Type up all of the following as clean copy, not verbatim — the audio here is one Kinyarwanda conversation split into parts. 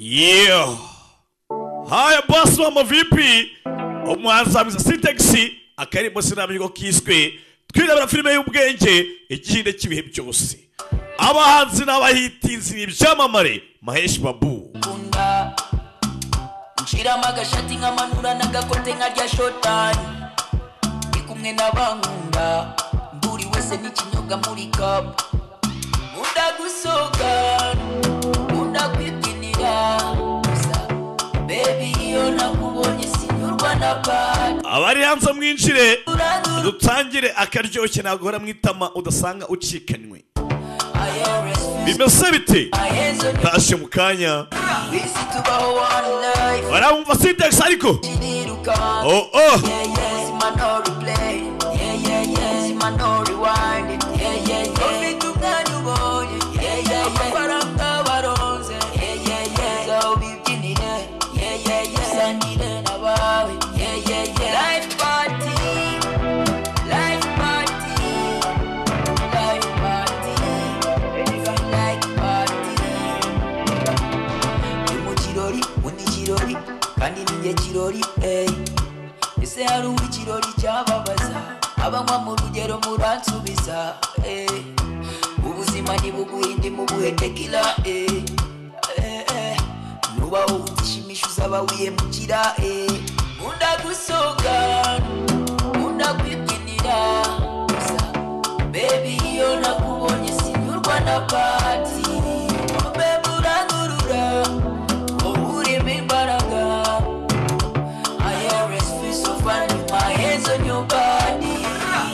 Yeah. Haya boss mama vipi? Omwanza mza Sintaxi akarimo sinabyo kiswe. Twirabira filime y'ubwenge igihinde kibihe byose. Abahanzi n'abahitinzi ibyamamare Mahesh Babu. Nshira magashati nkamanura nagakote nkarya shotani. Ndikumwe n'abankunda. Mburi wese n'ikinyobwa muri cup. Munda gusoga. Munda kwitinira. Baby yo nakubonye sinyurwa na bad. Abari hanze mwinjire. Dutangire akaryoshye nagora mwitama udasanga ucikanywe. Bimeze bite? Tashe mukanya. Waramva Sintax ariko? Oh oh. Life party. Life party. Life party. Like party. Mu kirori, undi kirori, kandi ninjye kirori, ese hari ikirori cyababaza, abanywa mu rugero muransubiza, ubuzima nibuguhinde mu buhe tequila, nuba utishimisha uzaba wiyemukira, munda gusoga, munda kwitinira, baby yo nakubonye sinyurwa na party. On your body,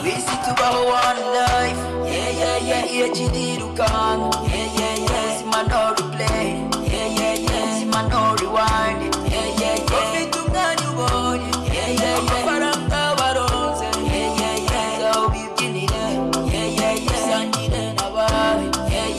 we see to one life. Yeah, Chidirukan. Yeah, see man no replay. Yeah, see man no rewind. Yeah, coffee to Nanu boy. Yeah, Paranga Baronze. Yeah, so we begin it. Yeah, Sandy then about. Yeah.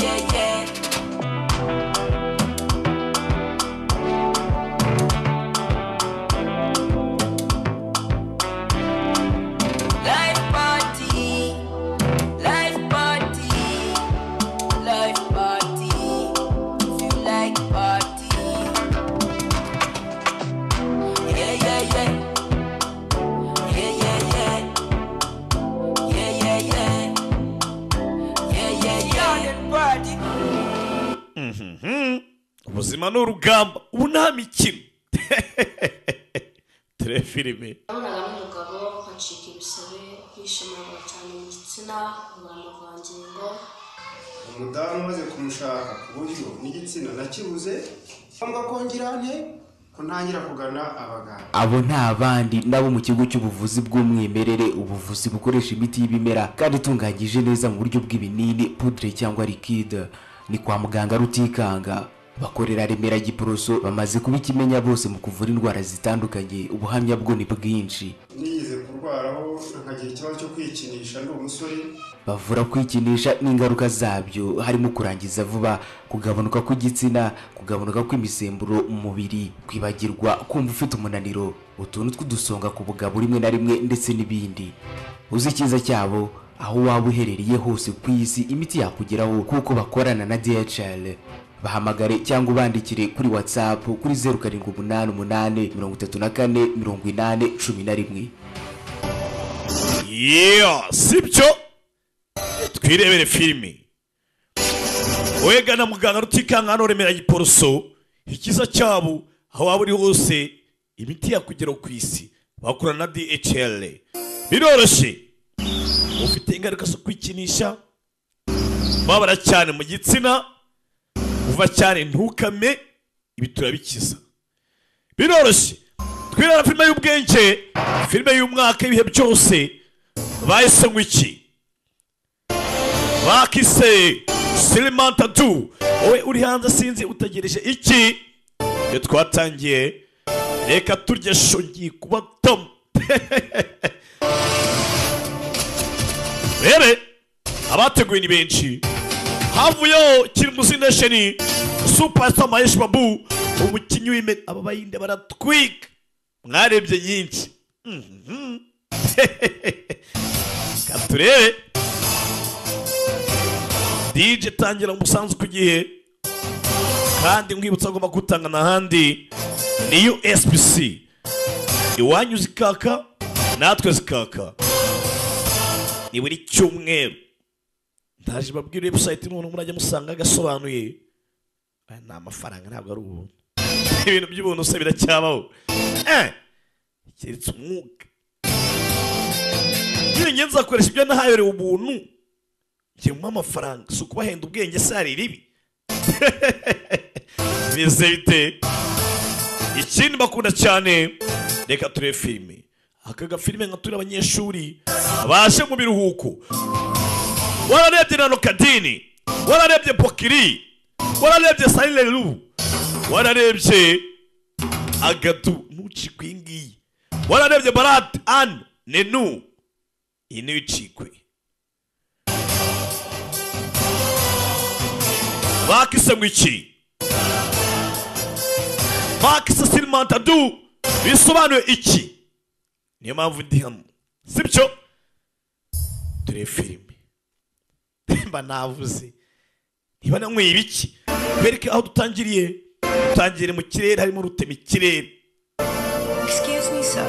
Ubuzima n'urugamba ubu nta mikino. Tere filime. Nabonaga n'umugabo nkacika ibisebe yishimira cyane mu gitsina amavangingo. Umudamu maze kumushaka ku buryo n'igitsina nakibuze ngombwa kongera nte ko ntangira kugana abaganga. Abo nta bandi nabo mu kigo cy'ubuvuzi bw'umwimerere, ubuvuzi bukoresha imiti y'ibimera kandi itunganyije neza mu buryo bw'ibinini, poudre cyangwa liquide. Ni kwa muganga Rutikanga. Bakorera Remera Giporoso, bamaze kubikimenya bose mu kuvura indwara zitandukanye. Ubuhamya bwo ni bwinshi. Niyize kurwaraho nkagira ikibazo cyo kwikinisha ndi umusore. Bavura kwikinisha n'ingaruka zabyo, harimo kurangiza vuba, kugabanuka kw'igitsina, kugabanuka kw'imisemburo mu mubiri, kwibagirwa, kumva ufite umunaniro, utuntu tw'udusonga ku bugabo rimwe na rimwe ndetse n'ibindi. Uzi icyiza cyabo, aho waba uherereye hose ku isi imiti yakugeraho kuko bakorana na DHL. Bahamagare cyangwa ubandikire kuri WhatsApp kuri 0788 34 80 11. Yeah, sibyo. Twirebere filime. Wegana muganga Rutikanga hano Remera Giporoso, ikiza cyabo aho waba uri hose imiti yakugeraho ku isi bakorana na DHL. Biroroshye. Ufite ingaruka zo kwikinisha, babara cyane mu gitsina, uva cyane ntukame, ibi turabikiza. Biroroshye. Twirara filime y'ubwenge, filime y'umwaka ibihe byose. Bahise ngwiki. Bakise Silimanta du. Owe uri hanze sinzi utagereje iki? Iyo twatangiye reka turye shongi kuba tom. Rere abateguye ni benshi. Havuyo Kirimuzi Nation, Superstar Mahesh Babu, umukinyi w'ime aba bayinde baratwika. Mwarebye nyinshi. Katurebe. DJ tangira umusanzu ku gihe. kandi nkwibutsa agomba gutanga n'ahandi ni USBC iwanyu zikaka natwe zikaka ni buri cyumweru ndaje babwira website n'umuntu murajya musanga agasobanuye ni amafaranga ntabwo ari ubuntu ibintu by'ubuntu se biracyabaho keretse umwuga iyo ngenza akoresha ibyo nahayorewe ubuntu njye mu amafaranga si ukubahenda ubwenge se hari ribi bimeze bite ikindi bakunda cyane reka turebe filime aka gafilime nka turi abanyeshuri baje mu biruhuko wararebye nano kadini wararebye pokiri wararebye sayilelu wararebye agatu ntucikwe ngiyi wararebye barat an nenu iyi niyo icikwe bakise ngo iki bakise silmantadu bisobanuye iki niyo mpamvu ndi hano sibyo turebe filime mba navuze niba nanyweye ibiki bereke aho dutangiriye mu kirere harimo rutema ikirere Excuse me, sir.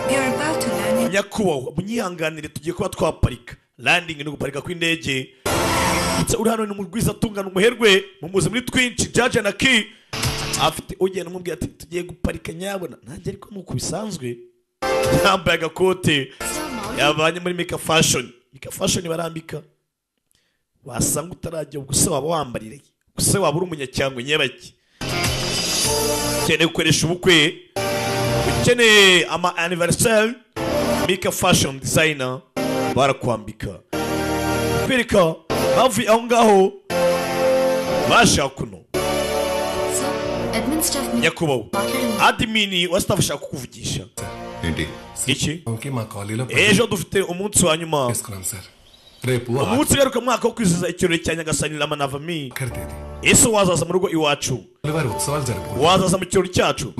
We are about to land in... nyakubahwa munyihanganire tugiye kuba twaparika landing ni uguparika kw'indege uri hano ni umugwiza atungana umuherwe mumuzi muri twinshi jaja na ki afite ugenda umubwira ati tugiye guparika nyabona nanjye ariko nuko bisanzwe yambaye agakote yabanye muri Mika Fashion barambika wasanga utarajya gusa waba wambarire gusa waba uri umunyacyangwe nyabaki ukeneye gukoresha ubukwe ukeneye ama anniversaire Mika Fashion designer barakwambika kwereka bavuye aho ngaho bashaka kuno Admin staff... nyakubahwa admin wa staff ashaka kukuvugisha iki ejo dufite umunsi wa nyuma umunsi ugaruka mwaka wo kwizihiza ikirori cya Nyagasani Rama Navami ese wazaza mu rugo iwacu wazaza mu kirori cyacu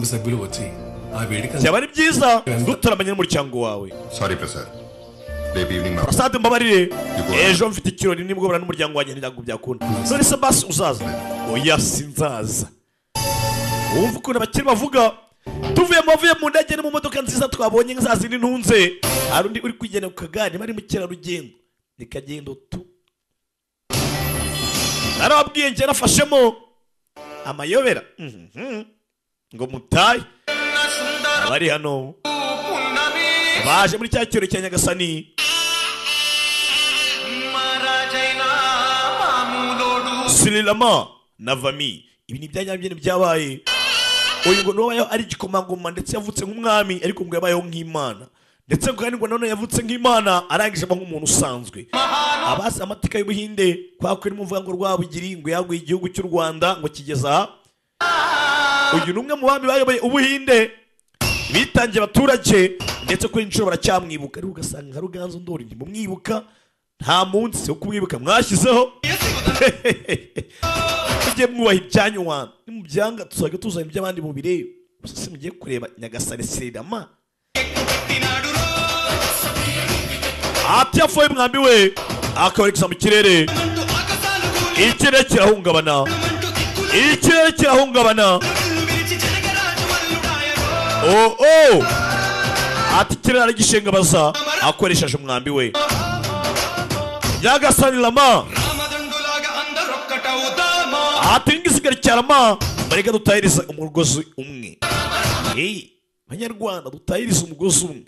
byaba ari byiza dutaramenye n'umuryango wawe Prasad mbabarire ejo mfite ikirori nimugobora n'umuryango wanjye ntabwo byakunda none se basi uzaza oya sinzaza wumva ukuntu abakiri bavuga tuvuye mu ndege no mu modoka nziza twabonye nk'izazindi ntunze hari undi uri kugenda ku kagare bari mu kerarugendo ni kagendo tu narababwiye njye nafashemo amayobera ngo mutaye abari hano baje muri cya kirori cya Nyagasani Sililama Navami ibi ni byanyabye byabaye uyu ngo no ari gikomangoma ndetse yavutse nk'umwami ariko ngo yabayeho nk'Imana ndetse kandi ngo none yavutse nk'Imana arangije nk'umuntu usanzwe abazi amatika y'ubuhinde kwakwe n'umuvuga ngo rwabugiri ngo yaguye igihugu cy'u Rwanda ngo kigeza uyu numwe mu bami bayoboye ubuhinde bitangiye abaturage ndetse ko inshuro baracyamwibuka ari ugasanga Ruganzu Ndori ndi mumwibuka nta munsi wo kumwibuka mwashyizeho tujye mwubaha ibyanyu wana nimubyanga tuzaga tuzana iby'abandi mu bireba gusa se mugiye kureba Nyagasani Silama ati yafoye mwambi we akabarekeza mu kirere ikirere kirahungabana ati ikirere aragishengabaza akoresheje umwambi we Nyagasani Rama ati ngisigara cyarama bareka dutahiriza umugozi umwe Banyarwanda dutahiriza umugozi umwe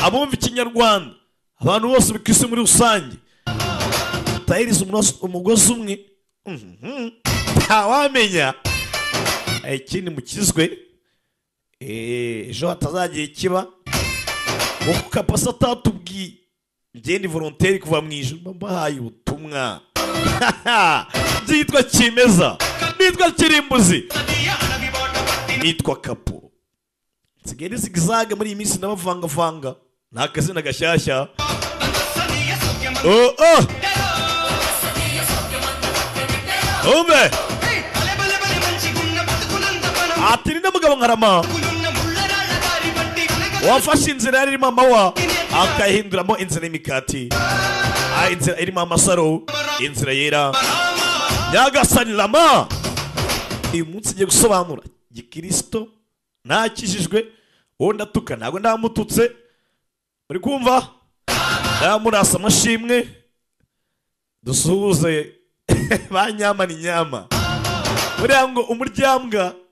abumva ikinyarwanda abantu bose bikise muri rusange dutahiriza umugozi umwe ntawamenya ikindi mukizwe ejo hatazagiye kiba ngo kapasa atatubwiye ngende volontaire kuva mu ijuru mbahaye ubutumwa byitwa kimeza nitwa kirimbuzi nitwa kapo nsigaye zigzag muri iyi minsi n'abavangavanga nta kazina gashyashya umbe ati ni n'umugabo nkarama wafashe inzira yari irimo amawa akayihinduramo inzira y'imikati inzira irimo amasaro inzira yera Nyagasani Rama uyu munsi ngiye gusobanura gikristo ntakijijwe uwo ndatuka ntabwo ndamututse muri kumva ndamurasa amashimwe dusuhuze ba nyama ni nyama buriya ngo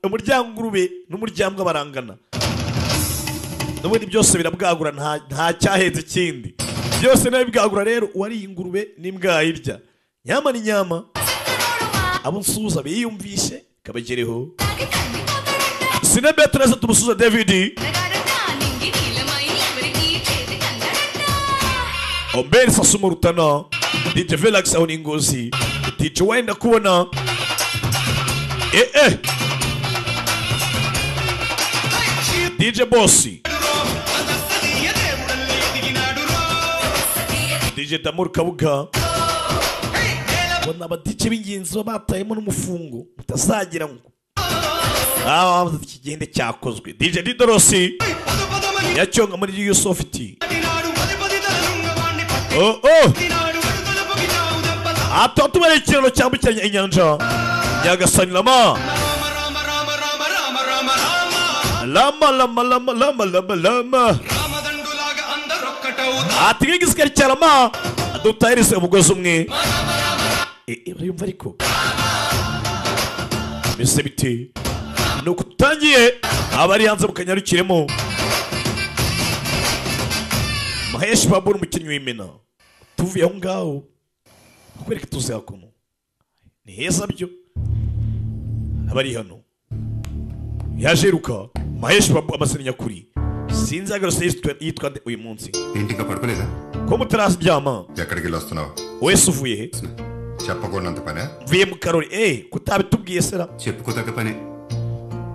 umuryangurube n'umuryambwa barangana n'ubundi byose birabwagura nta cyahenze ikindi byose nabibwagura rero uwariye ingurube n'imbwa yayirya nyama ni nyama abo nsuhuza biyumvishe kabagereho sinebete neza tumusuhuza David Ombeni Sasumu Rutana DJ Velax aho ni Ngozi DJ wenda kubona DJ Bossi DJ Damur Kabuga bona aba DJ b'ingenzi batayemo n'umufungo mutazagira ngo ikigende cyakozwe DJ Didorosi yacyonga muri Yusofiti ata tubare ikiraro cyambukiranya inyanja Nyagasani lama atigisikari cyarama adutayirise umugozi umwe urumva ariko mbese biti nuko tutangiye abari hanze mukanyarukiremo Mahesh Babu umukinnyi w'imena tuvuye aho ngaho kwereka tuzi hakuno ni heza byo abari hano yajeruka Mahesh Babu amaseni nyakuri sinzi agarose yitwa uyu munsi ఇంటికి పడుకోలేదా ko mutarabyama ఎక్కడికి వెళ్ళొస్తున్నావు wese uvuye he చెప్పకూడనంత పనే mvuye mu karori kutabitubwiye sera చెప్పుకోదగ్గ పనే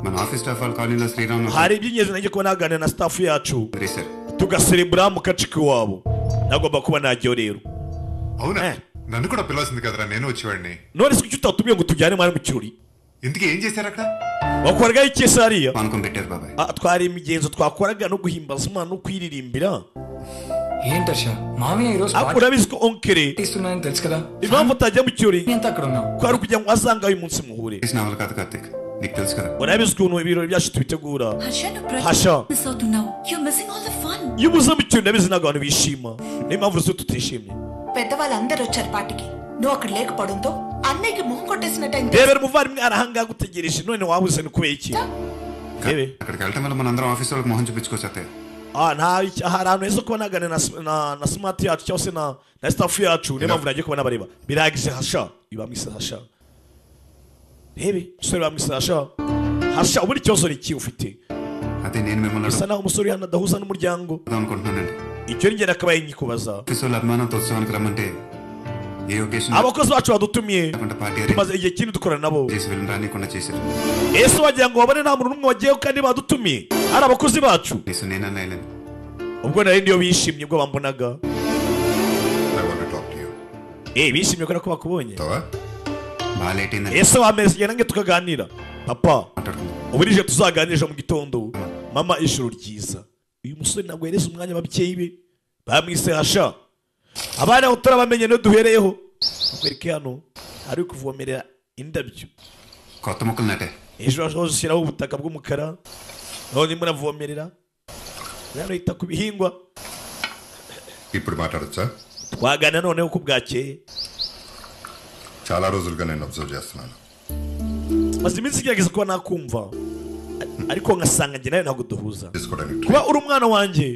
మన office staff వాళ్ళ కాలనీలో Shriram hari iby'ingenzi nanjye kuba naganira na staff yacu sir tugaserebura mu gace k'iwabo nagomba kuba najyayo rero అవునా నన్ను కూడా పిలవాల్సింది కదరా నేను వచ్చేవాడిని none se kuki utatubwiye ngo tujyane mwari mu kirori ఇంతకీ ఏం చేశారు అక్కడ wakoraga iki se hariya పానకం పెట్టారు బాబాయ్ twari imigenzo twakoraga no guhimbaza Imana no kwiririmbira ఏంటర్ష మామయ్య ఈరోజు ariko urabizi ko onkere పాటిస్తున్నాయని తెలుసు కదా impamvu utajya mu kirori ఎంత అక్కడ ఉన్నావు kwari ukugira ngo azanga uyu munsi muhure చేసిన అవల కాదు కార్తిక్ నీకు తెలుసు కదా urabizi ukuntu ibirori byacu tubitegura Harsha, no Harsha. project miss అవుతున్నావు. You're missing all the fun. iyo ubuze mu kirori ndabizi ntabwo abantu bishima niyo mpamvu rero tutishimye పెద్దవాళ్ళందరూ వచ్చారు పార్టీకి నువ్వు అక్కడ లేకపోవడంతో అన్నయ్యకి మొహం కొట్టేసినట్టయింది rebera umuvandimwe arahangaha gutegereje none wabuze ni kubera iki rebe అక్కడికి వెళ్ళటం వల్ల మనందరం ఆఫీస్ వాళ్ళకి మొహం చూపించుకోవచ్చు అత్తయ్య hari ahantu heza kuba naganira na smart yacu cyangwa se na staff yacu niyo mpamvu nagiye kuba nabareba biragije Hasha ibamwise Hasha rebe umusore bamwise Hasha ubundi ikibazo ni iki ufite అదే నేను మిమ్మల్ని bisa naho umusore hano adahuza n'umuryango అడుగుదాం అనుకుంటున్నానండి icyo ni njye nakabaye nyikubaza office వాళ్ళ అభిమానంతో ఉత్సవానికి రమ్మంటే ఏ occasion abakozi bacu badutumiye లేకుండా party tumaze igihe kinini dukorana nabo చేసి వెళ్ళి రానికుండా చేశారు ese wagira ngo babone nta muntu n'umwe wagiyeho kandi badutumiye ari abakozi bacu నీసు నేనన్నా వెళ్ళాను ubwo nari ndiyo bishimye ubwo bambonaga I want to talk to you bishimye kubera ko bakubonye తవా బాగా లేట్ అయిందండి ese wameze igihe nange tukaganira papa మాట్లాడుకుందాం ubu nije tuzaganirije mu gitondo mama ijoro ryiza uyu musore ntabwo yereza umwanya ababyeyi be bamwise Hasha abana aho turabamenye niyo duhereyeho bakwereke hano ari kuvomerera indabyo కొత్త మొక్కలు నాటే ejo ushyiraho ubutaka bw'umukara none muravomerera rero yita ku bihingwa ఇప్పుడు మాట్లాడొచ్చా twaganira noneho ko bwakeye చాలా రోజులుగా నేను అబ్జర్వ్ చేస్తున్నాను maze iminsi igerageza kuba nakumva ariko ngasanga njye nawe ntabwo duhuza తీసుకోవడానికి kuba uri umwana wanjye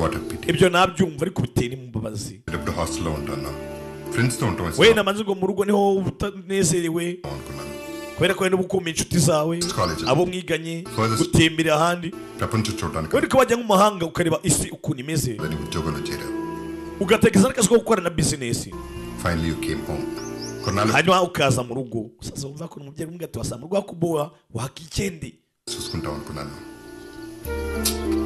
what a pity ibyo nabyumva ariko bitera imbabazi ఇప్పుడు హాస్టల్లో ఉంటాను ఫ్రెండ్స్తో ఉంటాం we namaze ngo mu rugo niho utanezerewe అనుకున్నాను kubera ko wenda uba ukunda inshuti zawe College. abo mwiganye Further- gutembera ahandi ప్రపంచం చూడడానికి wenda ukaba wajya nk'umuhanga ukareba isi ukuntu imeze దాని ఉద్యోగంలో చేరావు ugatekereza n'akazi ko gukora na bizinesi finally you came home కొన్నాళ్ళు hanyuma ukaza mu rugo usaza wumva ko umubyeyi umwe ati wasanga mu rugo hakuboha wakikende చూసుకుంటాం అనుకున్నాను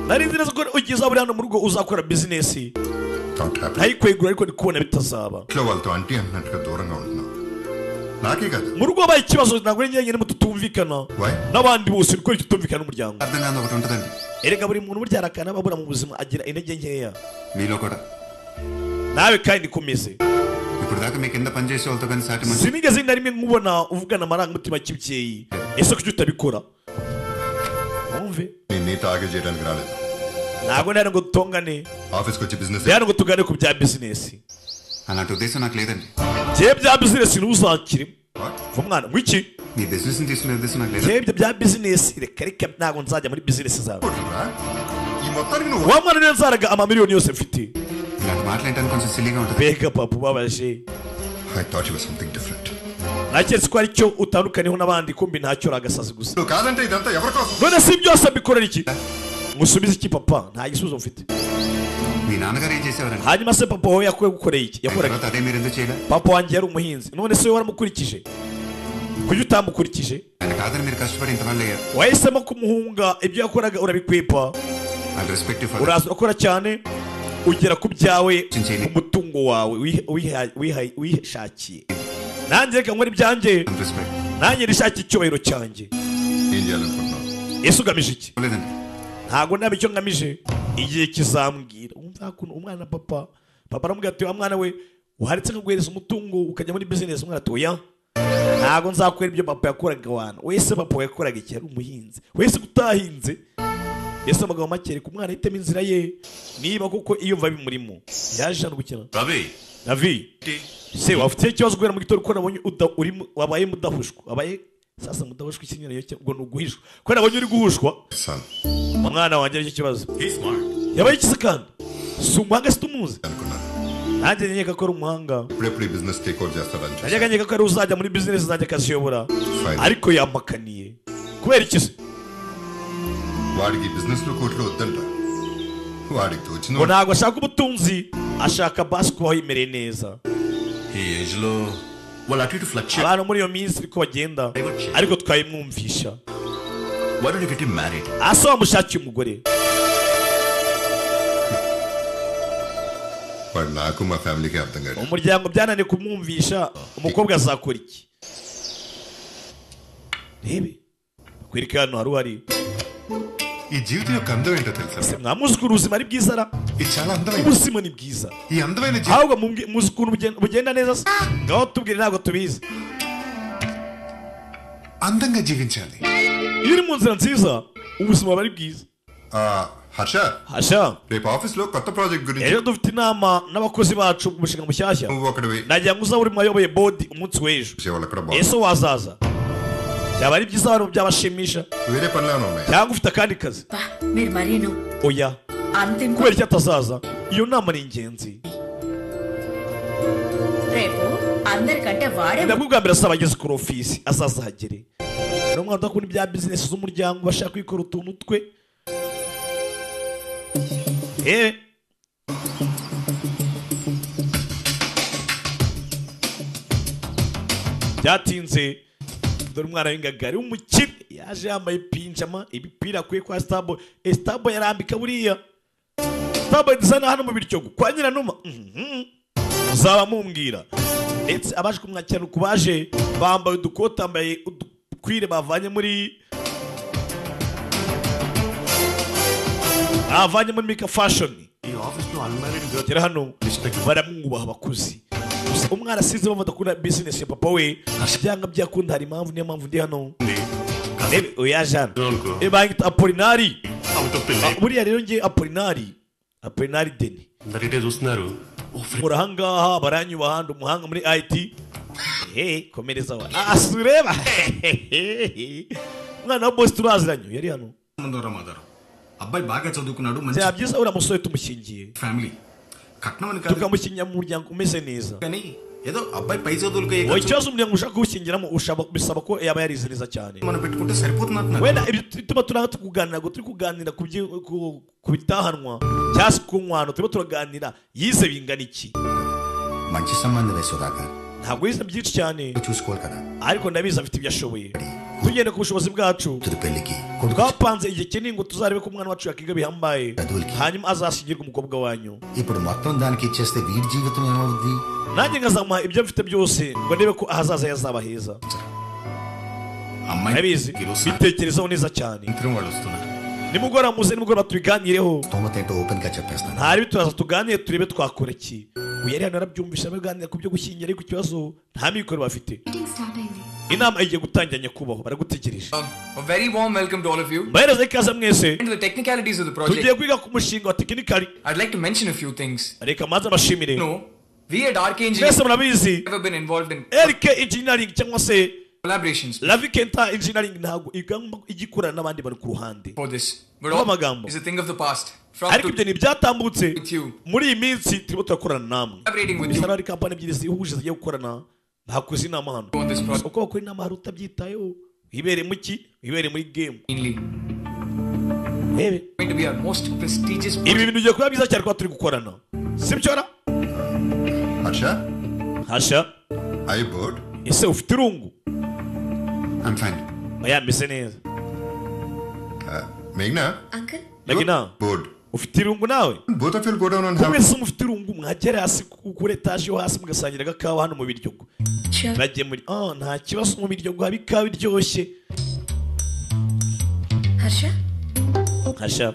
nari nzi neza ko ugeze buri hano mu rugo uzakora bizinesi not happy ntayikwegura ariko ndi kubona bitazaba ఇంట్లో వాళ్ళతో అంటీ అంటున్నట్టుగా దూరంగా ఉంటున్నావు నాకే కదా mu rugo habaye ikibazo ntabwo ari njyenyine mu tutumvikana Why? n'abandi bose niko tutumvikana n'umuryango అర్థం కాదు ఒకటి ఉంటుందండి erega buri muntu burya arakana ababura mu buzima agira intege nkeya మీలో కూడా nawe kandi nikomeze ఇప్పుడు ఇప్పటిదాకా మీ కింద పనిచేసే వాళ్ళతో కానీ సాటి మంచి sinigeze na rimwe nkubona uvugana amarangamutima y'ikibyeyi ese kuki utabikora wumve నేను నీతో ఆగే చేయడానికి రాలేదు ntabwo nari ngo dutongane ఆఫీస్కి వచ్చి business rero ngo tugane ku bya bizinesi అలాంటి ఉద్దేశం నాకు లేదండి jewe bya bizinesi ntuzakirimo umwana w'iki మీ బిజినెస్ ని తీసుకునే ఉద్దేశం నాకు లేదు jewe bya bizinesi reka reka ntabwo nzajya muri bizinesi zawe ఈ మొత్తానికి నువ్వు wa mwana rero nzaraga amamiliyoni yose mfite ఇలాంటి మాట్లాడటానికి కొంచెం సిల్లీగా ఉంటుంది mbega papa ubabaje I thought you was something different naketse ko aricyo utandukaniyeho n'abandi kumbi ntacyo uri agasazi gusa నువ్వు కాదంటే ఇదంతా ఎవరి కోసం none si byose mbikorera iki musubize iki papa nta gisubizo mfite మీ నాన్నగారు ఏం చేసేవారండి hanyuma se papa wowe yagukoreye iki yakoraga తర్వాత అదే మీరు ఎందుకు చేయలే papa wanjye yari umuhinzi none se wowe waramukurikije kuki utamukurikije ఆయన కాదని మీరు కష్టపడి ఇంతమంది అయ్యారు wahisemo kumuhunga ibyo yakoraga urabikwepa I respect you for uraza urakora cyane ugera ku byawe Sincerely. umutungo wawe wishakiye nanjye reka nkora ibyanjye respect nanjye nishakira icyubahiro cyanjye ఏం చేయాలనుకుంటున్నావు ese ugamije iki లేదండి ntabwo naba icyo ngamije igihe kizambwira umva ukuntu umwana papa aramubwira ati wa mwana we uharitse nkaguhereza umutungo ukajya muri bizinesi umwana ati oya ntabwo nzakorera ibyo papa yakoraga wana wese papa yakoraga iki yari umuhinzi wese utahinze ese amagambo make reka umwana ahitemo inzira ye niba koko iyo mva bimurimo yaje hano gukina Navi se wafite ikibazo guhera mu gitondo ko nabonye wabaye mudahushwa wabaye sasa mudahushwa ikinyana yo ngo nuguhishwa ko nabonye uri guhushwa son umwana wanjye ari kibazo yabaye ikisi kandi si umuhanga si tumuzi అనుకున్నాను nanjye nkeka ko ari umuhanga ఇప్పుడెప్పుడు ఈ business take over చేస్తాడని najyaga nkeka ko ari uzajya muri bizinesi zanjye akaziyobora Fine. ariko yampakaniye kubera iki se వాడికి బిజినెస్ లో కోట్లు వద్దంట వాడికి తోచిన ngo ntabwo ashaka ubutunzi ashaka basi kubaho yimereye neza ఈ ఏజ్ లో వాళ్ళు అటు ఇటు fluctuate abantu muri iyo minsi ariko bagenda ariko twayimwumvisha why don't you get him married asa wamushakiye umugore వాడు నాకు మా ఫ్యామిలీకి అర్థం కాదు umuryango byananiye kumwumvisha umukobwa azakora iki rebe kwereka hano hari uhari ఈ జీవితం యొక్క అందం ఏంటో తెలుసా mwamuzi ukuntu ubuzima ari bwiza ra ఇది చాలా అందమైన ubuzima ni bwiza ఈ అందమైన జీవితం ahubwo muzi ukuntu bugenda neza se ngaho tubwire ntabwo tubizi అందంగా జీవించాలి iyo uri mu nzira nziza ubuzima buba ari bwiza Harsha hasha రేపు ఆఫీస్ లో కొత్త ప్రాజెక్ట్ గురించి ejo dufite inama n'abakozi bacu mu mushinga mushyashya నువ్వు ఒకటివి nagira ngo uzaba uri mu bayoboye bodi umunsi w'ejo వాళ్ళు అక్కడ బాగుంది ese wazaza byaba ari byiza abantu byabashimisha వేరే పనులు ఉన్నాయి cyangwa ufite akandi kazi మీరు మరీను oya అంతిమ kubera icyo atazaza iyo nama ni ingenzi రేపు అందరికంటే వాడే ndabwo bwa mbere asaba ageze kuri ofisi azazahagere ni umwana udakunda ibya bizinesi z'umuryango bashaka kwikora utuntu twe byatinze dore umwana w'ingagari w'umukire yaje yambaye pinjama ibipira akwiye kwa stabo stabo yarambika buriya stabo dizana hano mu biryogo kwa nyiranuma uzaba mumbwira ndetse abaje kumwakirana uku baje bambaye udukoti bambaye udukwire bavanye muri mika fashion ఈ ఆఫీస్ లో unmarried girl gera hano baramwubaha abakuzi gusa umwana asize bamva adakunda business ya papa we byanga byakunda hari impamvu niyo mpamvu ndi hano oya jana bangita Apolinari buriya rero ngiye Apolinari Deni దరిటే చూస్తున్నారు murahangaha baranyubaha ndi umuhanga muri IT komereza wa asureba mwana wa boss turaziranye yari hano అబ్బాయి బాగా చదువుకున్నాడు byaba byiza uriya musore tumushyingiye family కట్నం అని కాదు tukamushyingira mu muryango umeze neza కానీ ఏదో అబ్బాయి పై చదువులకి wowe ikibazo umuryango ushaka kuwushyingiramo bisaba ko yaba yarize neza cyane మనం పెట్టుకుంటే సరిపోతున్నట్టు wenda bituma turanga tukuganira ngo turi kuganira ku bitahanwa cyangwa se ku nkwano turimo turaganira yize bingana iki మంచి సంబంధం వేసోదాకా ntabwo yize byinshi cyane చూసుకోవాలి కదా ariko ndabizi afite ibyo ashoboye tugende ku bushobozi bwacu తుది పెళ్లికి twapanze igihe kinini ngo tuzarebe ko umwana wacu yakiga bihambaye hanyuma azashyingirwa umukobwa wanyu ఇప్పుడు మొత్తం దానికి ఇచ్చేస్తే వీడి జీవితం ఏమవుద్ది nanjye nkazamuha ibyo mfite byose ngo ndebe ko ahazaza yazaba heza ndabizi bitekerezaho neza cyane వాళ్ళు వస్తున్నారు nimugoroba muze nimugoroba tubiganireho స్తోమత ఏంటో ఓపెన్ గా చెప్పేస్తాను ntari bituraza tuganire turebe twakora iki yari hano arabyumvisha baganira ku byo gushyingira ariko ikibazo nta mikoro bafite. Inama igiye gutangira nyakubahwa baragutegereje. A very warm welcome to all of you. Bahereza ikaze mwese. Into the technicalities of the project. Tugiye kwiga ku mushinga wa technically. I'd like to mention a few things. Reka maze bashimire. No, we at RK Engineering Mwese murabizi. have been involved in RK Engineering cyangwa se collaborations. Lavikenta Engineering ntago igamba igikorana n'abandi bari ku ruhande. For this, but all is a thing of the past. Ariko ibyo ni byatambutse muri iyi minsi turimo turakorana namwe. Bisa n'ari kampani ebyiri zihuje zigiye gukorana ntakoze inama hano. Uko bakora inama hari utabyitayeho ibere mu ki ibere muri game. Going to be our most prestigious. Ibi bintu bigiye kuba byiza cyane ko turi gukorana. Sibyo ra? Hasha? Are you bored? Ese ufite irungu? I'm fine. Oya meze neza. Meghna? Uncle? Meghna? Bored. Ufite irungu nawe? Both of you go down and have... Kumwese mufite irungu mwagera hasi kuri etaje yo hasi mugasangira agakawa hano mu biryogo. Bagiye muri nta kibazo mu biryogo haba ikawa iryoshye. Harsha? Harsha.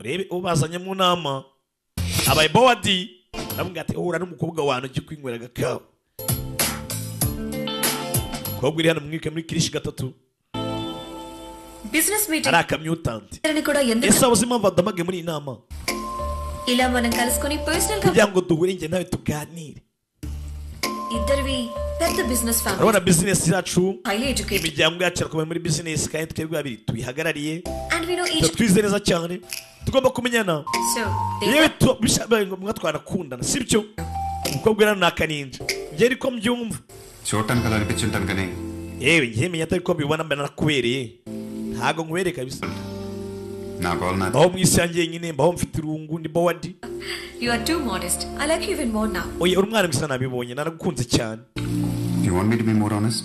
Urebe ubazanye mu nama. Abaye bowadi. Namubwira ati uhura n'umukobwa wanyu ugiye kwinywera agakawa. Kobwa iri hano mwike muri kirishi gatatu. Business meeting. Ari akamyutanti. Ese ese abuze impamvu adamage muri inama. ఇలా మనం కలుసుకొని పర్సనల్ గా kugira ngo duhure njye nawe tuganire. ఇద్దరివి పెద్ద business family. Urabona business yacu highly educated. imiryango yacu arakomeye muri business kandi twebwe babiri tuyihagarariye. And we know each. Twize neza cyane. Tugomba kumenyana. So, yewe mwa twanakundana sibyo? Umukobwa rero nakaninja. Njye ariko mbyumva. చూడటానికి అలా అనిపించుంటాను కానీ yewe njye menya atari ko mbibona mbona nakubereye. Ntago nkubereka bisa. నా గోల్ నా Baho mwisi yanjye nyine baho mfite irungu ndi bowadi. You are too modest. I like you even more now. Oye urumwana mwisa nabibonye naragukunze cyane. You want me to be more honest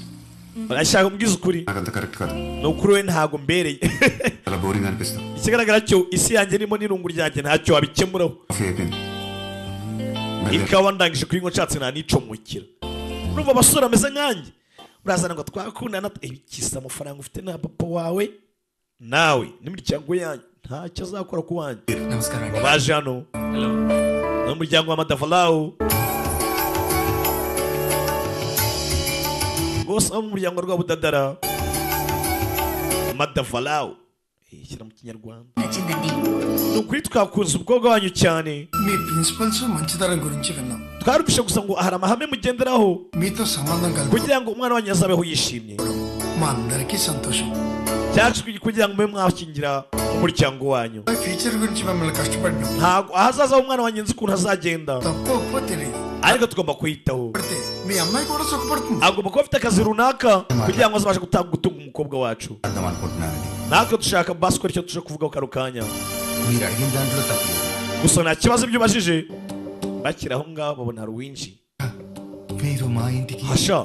Ashaka umbwiza ukuri. నాకంత కరెక్ట్ కాదు Nukuri we ntago mbereye. చాలా బోరింగ్ అనిపిస్తుంది Ikigaragara cyo isi yanjye irimo n'irungu ryanjye ntacyo wabikemuraho. Coffee అయిపోయింది Ikawa ndangije kuyinywa nshatse nanicomukira. Urumva abasore ameze nkanjye. Urazana ngo twakundana ibikisa amafaranga ufite na papa wawe nawe n'imiryango yanyu ntacyo azakora ku wanjye. Namaskaram. Baje hano. Hello. N'umuryango wa Madafalao. Bose abo mu muryango rwa Budadara. Madafalao. Shyira mu kinyarwanda. Ni ukuri twakunze ubwoko wanyu cyane. మీ ప్రిన్సిపల్స్ మంచితనం గురించి విన్నాం Twarumvishe gusa ngo hari amahame mugenderaho మీతో సంబంధం కలిగి kugira ngo umwana wanyu azabeho yishimye. మా అందరికీ సంతోషం Cyacu kugira ngo mube mwashyingira umuryango wanyu. Future గురించి మిమ్మల్ని కష్టపడినాం Ntago ahazaza h'umwana wanyu nzi ukuntu azagenda. తప్పు ఒప్పో తెలియదు Ariko tugomba kwiyitaho. మీ అమ్మాయి కూడా సుఖపడుతుంది Agomba kuba afite akazi runaka kugira ngo azabashe gutunga umukobwa wacu. అర్థం అనుకుంటున్నానండి Natwe dushaka basi ko aricyo tuje kuvuga karo kanya. మీరు అడిగిన దాంట్లో తప్పలేదు Gusa nta kibazo ibyo ubajije. Bakira aho ngaho babona hari uwinji. మీరు మా ఇంటికి Hasha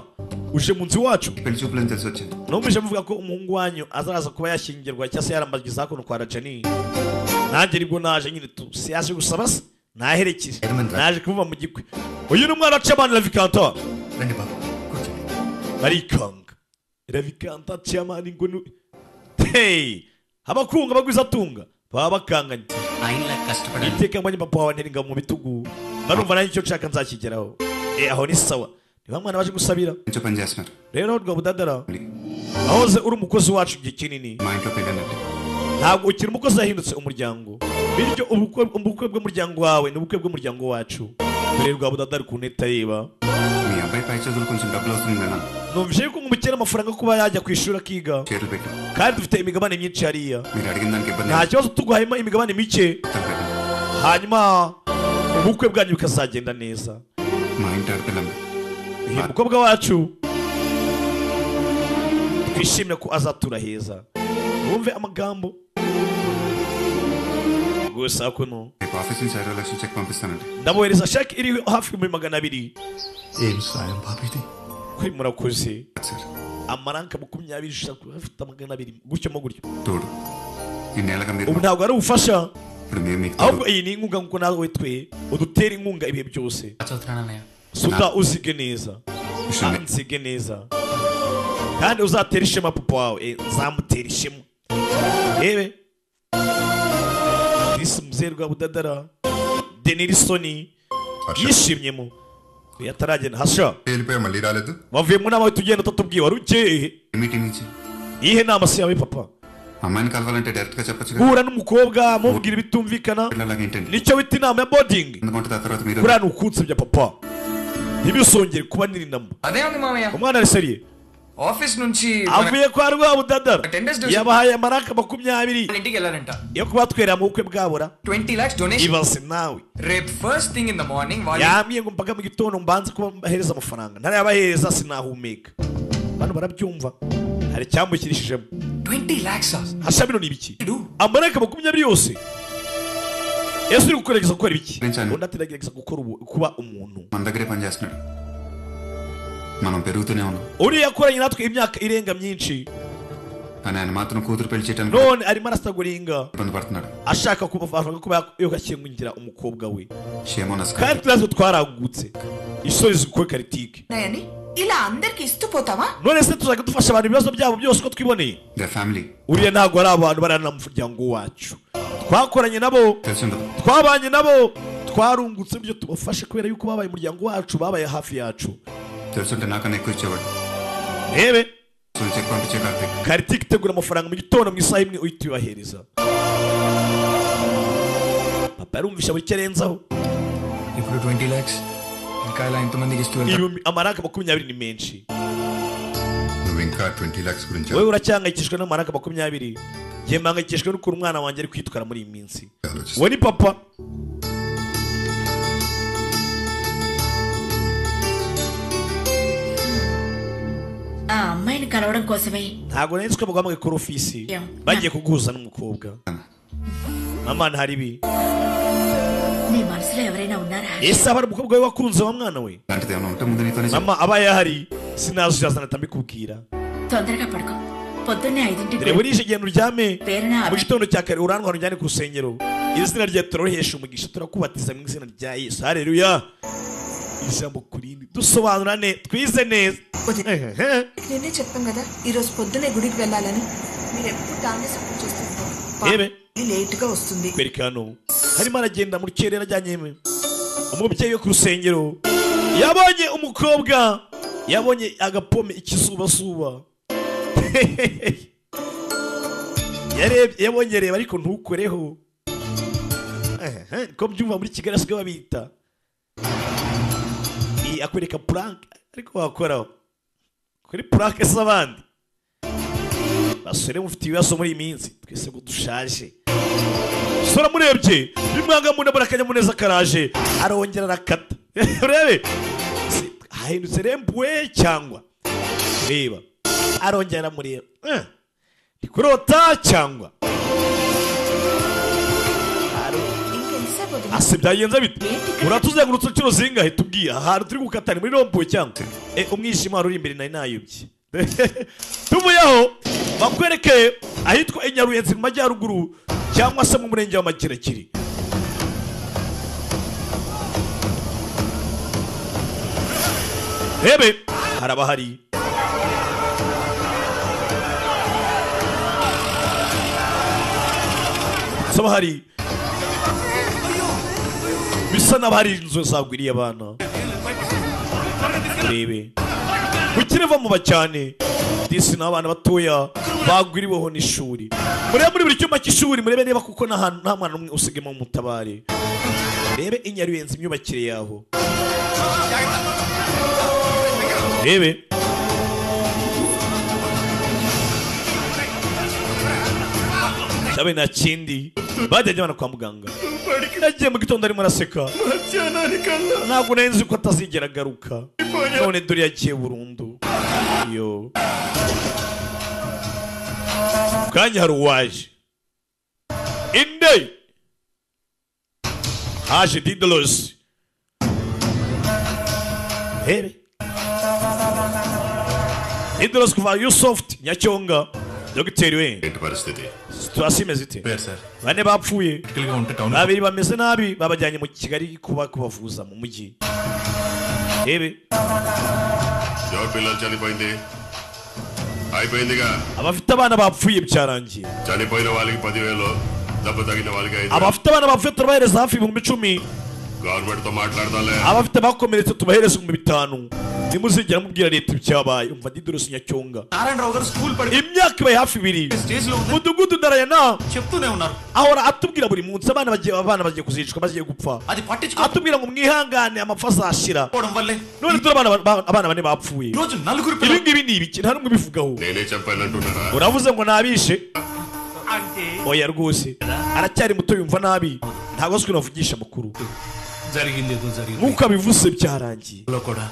uje mu nzu wacu. పెళ్లి చూపులని తెలిసి వచ్చింది Numvise muvuga ko umuhungu wanyu azaza kuba yashyingirwa cyangwa se yarambagiza hakuno kwa Rajani. Nanjye nibwo naje nyine si yaje gusaba se naherekeje. Naje kuva mu gikwe. Uyu ni umwana Chairman Lavikanta. రండి బాబు కూర్చోండి Barikanga. Lavikanta Chairman ngo hey abakunga bagwiza tunga baba bakanganye. ఆయనలా కష్టపడాలి Iteka mbonye papa wawe neringa mu bitugu. Barumva nanjye icyo nshaka nzakigeraho. Aho ni sawa. Niba mwana baje gusabira. కొంచెం పని చేస్తున్నారు Rero rwa Budadara. Ahoze uri umukozi wacu igihe kinini. మా ఇంట్లో పెళ్ళండి Ntabwo ukiri umukozi yahindutse umuryango. Bityo ubukwe bw'umuryango wawe n'ubukwe bw'umuryango wacu. Rero rwa Budadara ku neta yiba. మీ అబ్బాయి పై చదువులు కొంచెం డబ్బులు వస్తుంది అన్నాను Numvise yuko umukene amafaranga kuba yajya ku ishuri akiga. షేర్లు పెట్టు Kandi dufite imigabane myinshi hariya. మీరు అడిగిన దానికి ఇబ్బంది Nta kibazo tuguhayemo imigabane mike. Hanyuma ubukwe bwanyu bukazagenda neza. మా ఇంటి ఆడపిల్లమ్మ Uyu mukobwa wacu twishimye ko azatura heza. Wumve amagambo. Gusa kuno. రేపు ఆఫీస్ నుంచి 60 లక్షలు చెక్ పంపిస్తానండి Ndabohereza shake iri hafi muri 200. ఏం సాయం బాబీది Kuri murakoze. Sir Amaranka 20 shaka afite 200 gutyo mo gutyo. తోడు ఇన్నేళ్ళగా మీరు Ubu ntabwo ari ubufasha. ఇప్పుడు మేము మీకు Ahubwo iyi ni inkunga nkuko nawe twe udutera inkunga ibihe byose. Suda uzige neza. Nzige neza. Kandi uzatera ishema papa wawe nzamutera ishema. Yewe Disi mzee rwa Budadara Denilisoni yishimyemo yataragenda hasha వెళ్ళిపోయా మళ్ళీ రాలేదు wavuye mu nama tugenda tatubwiye wari ugiye meeting నుంచి iyihe nama se yawe papa అమ్మాయిని కలవాలంటే డైరెక్ట్ గా చెప్పొచ్చు guhura n'umukobwa mubwira ibitumvikana nicyo bita inama ya boarding kuriya ni ukunsebya papa ntibisongere kuba nirinamo అదే ఉంది మామయ్య umwana ari seriye ఆఫీస్ నుంచి avuye kwa Rwabudadara yabahaye amaraka 20 ఇంటికి వెళ్ళారంట yo kubatwerera mu bukwe bwabura 20 lakhs donation ibaze nawe రేపు first thing in the morning yambwiye ngo mpaga mu gitondo mbanze kuba mbahereza amafaranga ntarayabahereza sinahumeka bano barabyumva hari cyambukirishijemo 20 lakhs hasha bino ni ibiki amaraka 20 yose Yesu uri gukoregeza gukora ibiki undi ateragereza gukora kuba umuntu మన దగ్గరే పని చేస్తున్నాడు మనం పెరుగుతూనే ఉన్నాం uriya yakoranye natwe imyaka irenga myinshi కానీ ఆయన మాత్రం కూతురు పెళ్లి చేయడానికి none arimo arasaguringa ఇబ్బంది పడుతున్నాడు ashaka kubafasha kuba yogashyingira umukobwa we షేమోనస్ kandi turazo twaragutse isori zikuwe karitike Nayani ఇలా అందరికి ఇస్తూ పోతావా none se tuzajya dufasha abantu ibibazo byabo byose uko twiboneye the family uriya ntabwo ari abantu barana mu muryango wacu twakoranye nabo తెలుసుండదు twabanye nabo twarungutse ibyo tubafashe kubera yuko babaye umuryango wacu babaye hafi yacu తెలుసుంటే నాకన్నా ఎక్కువ ఇచ్చేవాడు rebe check పంపించే Karthik karitike itegura amafaranga mu gitondo mu isaha imwe uhita uyibahereza papa yarumvisha buri cyerenzaho ఇప్పుడు 20 lakhs ఇంకా ఇలా ఎంతమందికి ఇస్తూ వెళ్తారు amaraka 20 ni menshi నువ్వు ఇంకా 20 lakhs గురించి wowe uracyangayikishijwe n'amaraka 20 njye mpangayikishijwe n'ukuntu umwana wanjye ari kwitwara muri iyi minsi we ni papa ఆ అమ్మాయిని కలవడం కోసమే ntabwo nari nzi ko bagomba gukora ofisi bagiye kuguhuza n'umukobwa mama ntari bi నీ మనసులో ఎవరైనా ఉన్నారా ese abari umukobwa we wakunze wa mwana we అలాంటిది ఏమైనా ఉంటే ముందు నీతోనే mama abaye ahari sinazuzazana tambikubwira తొందరగా పడుకో పొద్దున్నే 5ంటికి dore burije genda uryame పేరున mu gitondo cya kare urantwara unjyane ku rusengero iri zina rya turorohesha umugisha turakubatiza mu izina rya Yesu haleluya ijambo kurindi dusobanura ne twize neza నేనే చెప్పాను కదా ఈ రోజు పొద్దునే గుడికి వెళ్ళాలని మీరు ఎప్పుడు దాన్ని సపోర్ట్ చేస్తున్నారు ebe లేట్ గా వస్తుంది kwereka harimo aragenda mu rukerera ajyanye umubyeyi wo ku rusengero yabonye umukobwa yabonye agapome ikizubasuba yabonye reba ariko ntukoreho ko byumva muri Kigali asigaye babita akwereka prank ariko wakoraho kuri prank z'abandi basore mufite ibibazo muri iyi minsi twese ngo dushaje sora murebye bimwanga mu ndabara akanyamuneza karaje arongera arakata urebe ahindutse rembuwe cyangwa reba arongera mureba ndikurota cyangwa ase byagenze bite uratuzengurutse inshuro zingahe tubwiye ahantu turi gukatana muri rompuwe cyangwa umwijima wari uri imbere nari nayobye tuvuyeho bakwereke ahitwa Inyaruyenzi mu majyaruguru cyangwa se mu murenge wa Makirakiri rebe haraba hari saba hari bisa n'abari inzu zagwiriye abana rebe ukiriva mu bacyane disi n'abana batoya bagwiriweho n'ishuri murebe muri buri cyumba cy'ishuri murebe niba kuko nta mwana umwe usigemo mu mutabare rebe Inyaruyenzi imyubakire yaho rebe cyabe nta kindi bajyanye abana kwa muganga yagiye mu gitondo arimo araseka ntabwo nari nzi ko atazigera agaruka none dore yagiye burundu yo kanya hari uwaje inde haje Didolos here Didolos kuva Yusoft Nyacyonga dogiteri we ఏంటి పరిస్థితి tuasimeze ite bane bapfuye babiri bameze nabi babajyanye mu Kigali kubavuza mu mujyi rebe ఎవరి పిల్లలు చనిపోయింది అయిపోయిందిగా abafite abana bapfuye byarangiye చనిపోయిన వాళ్ళకి 10,000 దెబ్బ తగిన వాళ్ళకి 5,000 abafite abana bapfuye turabahereza hafi 10,000 गवर्नमेंट तो माట్లాడదాలే abafite bakomeretse tubahereze mu 5 nimuzigera mubwira leta ibyabaye umva Didros Nyacyonga Narayana Rao గారు స్కూల్ పడి imyaka ibaye hafi 2 స్టేజ్ లో mudugudu darayana చెప్తూనే ఉన్నారు ahora atubwira buri munsi abana bagiye kuzicwa bagiye gupfa అది పట్టించుకో atubwira ngo mwihangane amafasa ashira పోవడం వల్లే none turi abana bane bapfuye రోజు నలుగురు ibi ngibi ni ibiki nta numwe bivugaho నేనే చెప్పానంటున్నారా uravuze ngo nabishe అంటే oya rwose aracyari muto yumva nabi ntabwo azwi navugisha amakuru జరిగింది ఏదో జరిగింది nkuko abivuze byarangiye లో కూడా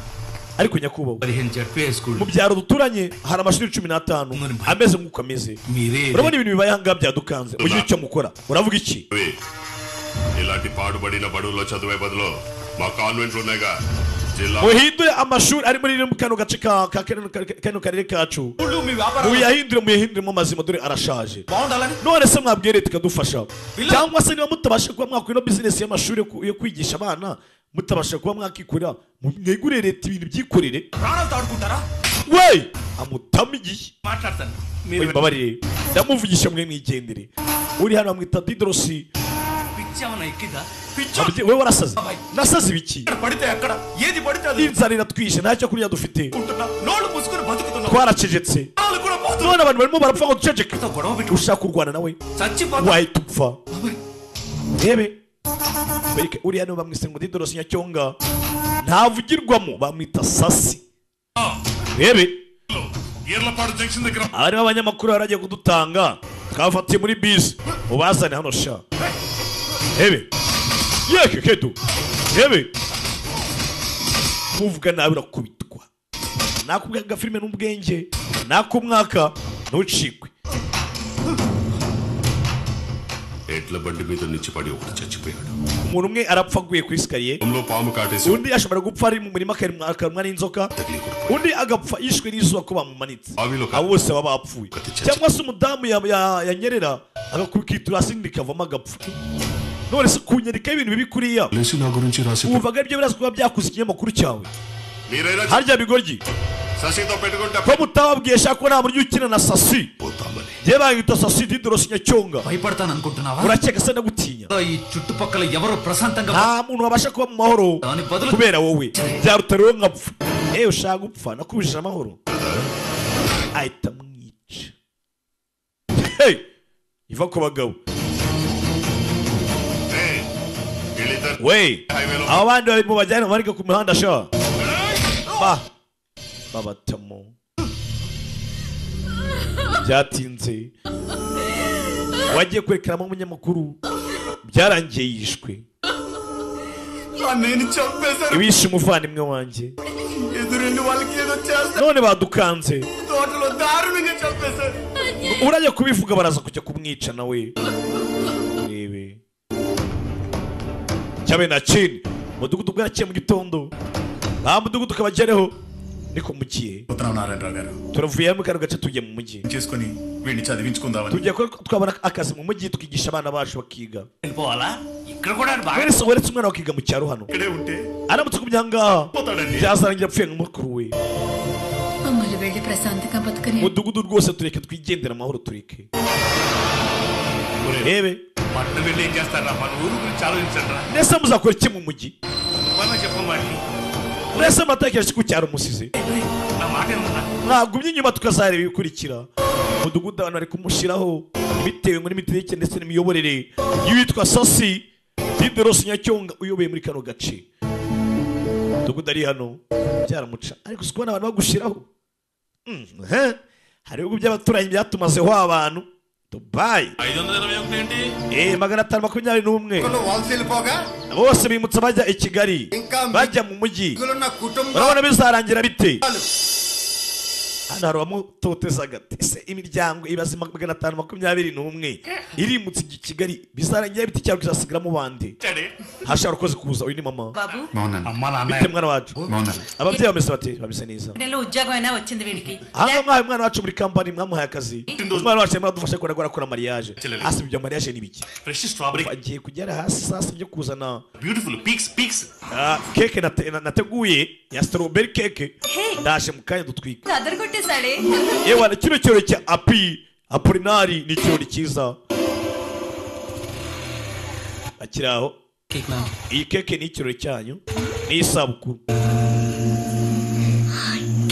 ariko nyakubahwa 15 జడ్పీఏ school mu byaro duturanye hari amashuri 15 ameze nkuko ameze urabona ibintu bibaye ahangaha byadukanze mu gihe cyo mukora uravuga iki ఇలాంటి పాడుబడిన బడుల్లో చదివే బదులు మా కాన్వెంట్లు ఉన్నాయిగా జిల్లా muhindure amashuri ari muri kano gace kano karere kacu muyahinduremo amazima dore arashaje none se mwabwiye leta ikadufasha cyangwa se niba mutabasha kuba mwakora ino bizinesi y'amashuri yo kwigisha abana mutabasha kuba mwakikorera mwegurire leta ibintu byikorere we amutamigiye mbabarire ndamuvugisha mwe mwigendere uri hano bamwita Didros we warasaze nasaze ibiki inzara iratwishe ntacyo kurya dufite twaracecetse none abantu barimo barapfa ngo duceceke ushaka kurwana nawe wahita upfa rebe uri hano bamwise ngo Didros Nyacyonga ntavugirwamo bamwita sasi rebe abariho abanyamakuru baragiye kudutanga twafatiye muri bisi ubazane hano sha rebe yeke kedu rebe kuvuga nawe urakubitwa nakubwira agafilime n'ubwenge nakumwaka ntucikwe ఎట్ల బండి మీద నుంచి పడి ఒకటి చచ్చిపోయాడు umuntu umwe arapfa aguye kuri sikariye పాము కాటేసి undi ashobora gupfa ari mu murima akarumwa n'inzoka undi agapfa yishwe n'izuba ko bamumanitse abo bose baba bapfuye cyangwa se umudamu yanyerera agakubikitura hasi bikavamo agapfa none se kunyereka ibintu bibi kuriya wumvaga ibyo biraza kuba byakuze ikinyamakuru cyawe harya bigoryi ko mutababwiye shaka ko nta buryo ukina na sasi yewe bayita sasi Didros Nyacyonga urakeka se ndagutinya nta muntu wabasha kuba mu mahoro kubera wowe byaruta rero nkapfa ushaka gupfa nakubujije amahoro ahita mwica iva ku bagabo we aba bandi bari mu bajyane barika ku mihanda sha babatamo byatinze wagiye kwerekeramo umunyamakuru byarangiye yishwe ibishe umuvandimwe wanjye none badukanze urajya kubivuga baraza kujya kumwica nawe rebe cyabe na chini mudugudu bwarakiye mu gitondo ba mudugudu kabagereho niko mugiye turavuye mu kano gace tugiye mu mujyi tugiye ko twabona akazi mu mujyi tukigisha abana bacu bakiga weretse umwana wakiga mu cyaro hano aramutse ku byangaha byazarangira apfuye nk'umukuru we mudugudu rwose tureke twigendera amahoro tureke rebe nese muzakora iki mu mujyi nese muratekereje ko cyaro musize mwagumye inyuma tukazareba ibikurikira mudugudu abantu bari kumushyiraho bitewe muri mitegekere ndetse n'imiyoborere y'uwitwa sasi Didros Nyacyonga uyoboye muri kano gace mudugudu ari hano byaramuca ariko si kubona abantu bagushyiraho hari ibihugu by'abaturanyi byatumazeho abantu Dubai 521 bose bimutse bajya i Kigali bajya mu mujyi urabona bizarangira bite hano hari abamutoteza ese imiryango ibaze 521 irimutse i Kigali bizarangira bite cyangwa kizasigaramo bande hashobora ukoze kuza uyu ni mama bite mwana wacu ababyeyi bameze bate bameze neza hano mwahaye umwana wacu muri kampani mwamuhaye akazi umwana wacu arimo adufasha gukora mariage hasi ibyo mariage ni biki agiye kugera hasi sasa byo kuzana keke nateguye ya strawberry cake ndaje mu kanya dutwika yewe kino kirori cya Apolinari ni ikirori cyiza akiraho Cake ma'am. iyi keke ni ikirori cyanyu ni isabukuru